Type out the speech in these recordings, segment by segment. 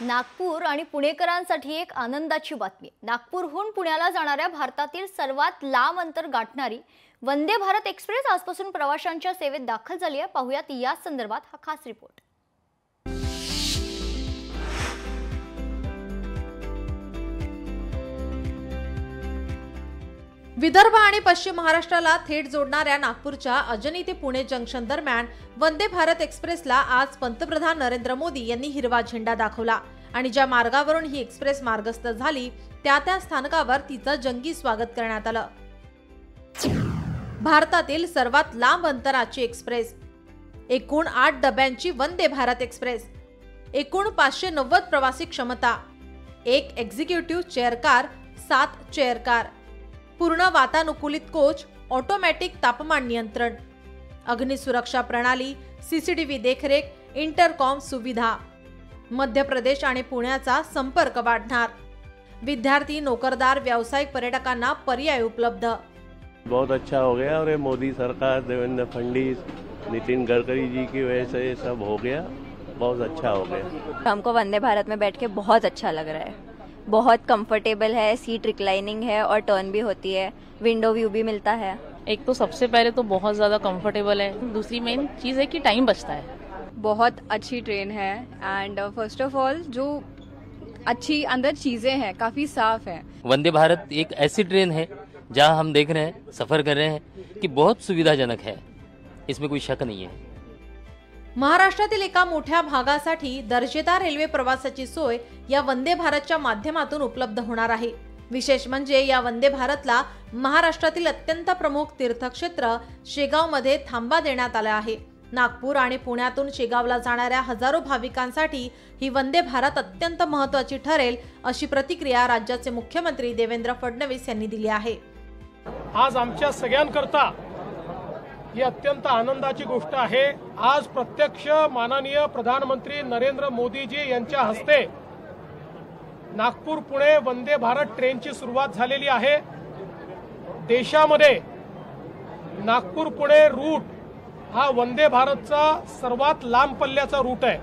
नागपूर आणि पुणेकरांसाठी एक आनंदाची बातमी। नागपूरहून पुण्याला जाणाऱ्या भारतातील सर्वात लांब अंतर गाठणारी वंदे भारत एक्सप्रेस आजपासून प्रवाशांच्या सेवेत दाखल झाली आहे। पाहूयात या संदर्भात हा खास रिपोर्ट। विदर्भ आणि पश्चिम महाराष्ट्राला थेट जोडणाऱ्या नागपूरच्या अजनी ते पुणे जंक्शन दरम्यान वंदे भारत एक्सप्रेसला आज पंतप्रधान नरेंद्र मोदी यांनी हिरवा झेंडा दाखवला आणि ज्या मार्गावरून ही एक्सप्रेस मार्गस्थ झाली त्या स्थानकावर तिचं जंगी स्वागत करण्यात आलं। भारतातील सर्वात लांब अंतराची एक्सप्रेस, एकूण 8 डब्यांची वंदे भारत एक्सप्रेस, एकूण 590 प्रवासी क्षमता, एक executive chair car, 7 chair car, पूर्ण वातानुकूलित कोच, ऑटोमॅटिक तापमान नियंत्रण, अग्निसुरक्षा प्रणाली, सीसीटीव्ही देखरेख, इंटरकॉम सुविधा। मध्य प्रदेश आणि पुण्याचा संपर्क वाढणार। विद्यार्थी, नोकरदार, व्यावसायिक पर्यटकांना पर्याय उपलब्ध। बहुत अच्छा हो गया और ये मोदी सरकार, देवेंद्र फडणवीस, नितिन गडकरी जी की वजह से ये सब हो गया, बहुत अच्छा हो गया। हमको वंदे भारत में बैठ के बहुत अच्छा लग रहा है, बहुत कंफर्टेबल है, सीट रिक्लाइनिंग है और टर्न भी होती है, विंडो व्यू भी मिलता है। एक तो सबसे पहले तो बहुत ज़्यादा कंफर्टेबल है, दूसरी मेन चीज़ है कि टाइम बचता है। बहुत अच्छी ट्रेन है एंड फर्स्ट ऑफ ऑल जो अच्छी अंदर चीज़ें हैं काफ़ी साफ है। वंदे भारत एक ऐसी ट्रेन है जहां हम देख रहे हैं, सफ़र कर रहे हैं कि बहुत सुविधाजनक है, इसमें कोई शक नहीं है। महाराष्ट्रातील एका मोठ्या भागासाठी दर्जेदार रेल्वे प्रवासाची सोय या वंदे भारतच्या माध्यमातून उपलब्ध होणार आहे। विशेष म्हणजे या वंदे भारतला महाराष्ट्रातील अत्यंत प्रमुख तीर्थक्षेत्र शेगावमध्ये थांबा देण्यात आला आहे। नागपूर आणि पुण्यातून शेगावला जाणाऱ्या हजारो भाविकांसाठी ही वंदे भारत अत्यंत महत्त्वाची ठरेल, अशी प्रतिक्रिया राज्याचे मुख्यमंत्री देवेंद्र फडणवीस यांनी दिली आहे। आज आमच्या सगळ्यांकरता ही अत्यंत आनंदाची गोष्ट आहे। आज प्रत्यक्ष माननीय प्रधानमंत्री नरेंद्र मोदीजी यांच्या हस्ते नागपूर पुणे वंदे भारत ट्रेनची सुरुवात झालेली आहे। देशामध्ये नागपूर पुणे रूट हा वंदे भारतचा सर्वात लांब पल्ल्याचा रूट आहे।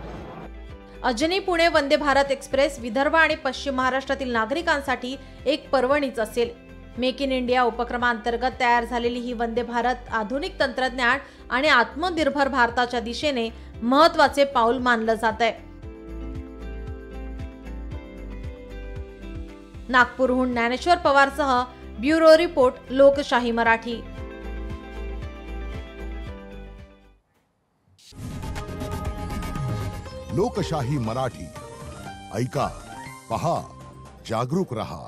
अजनी पुणे वंदे भारत एक्सप्रेस विदर्भ आणि पश्चिम महाराष्ट्रातील नागरिकांसाठी एक पर्वणीच असेल। मेक इन इंडिया उपक्रमांतर्गत तयार झालेली ही वंदे भारत आधुनिक तंत्रज्ञान आणि आत्मनिर्भर भारताच्या दिशेने महत्त्वाचे पाऊल मानलं जात आहे। नागपूरहून ज्ञानेश्वर पवारसह ब्युरो रिपोर्ट, लोकशाही मराठी। लोकशाही मराठी ऐका, पहा, जागरूक रहा।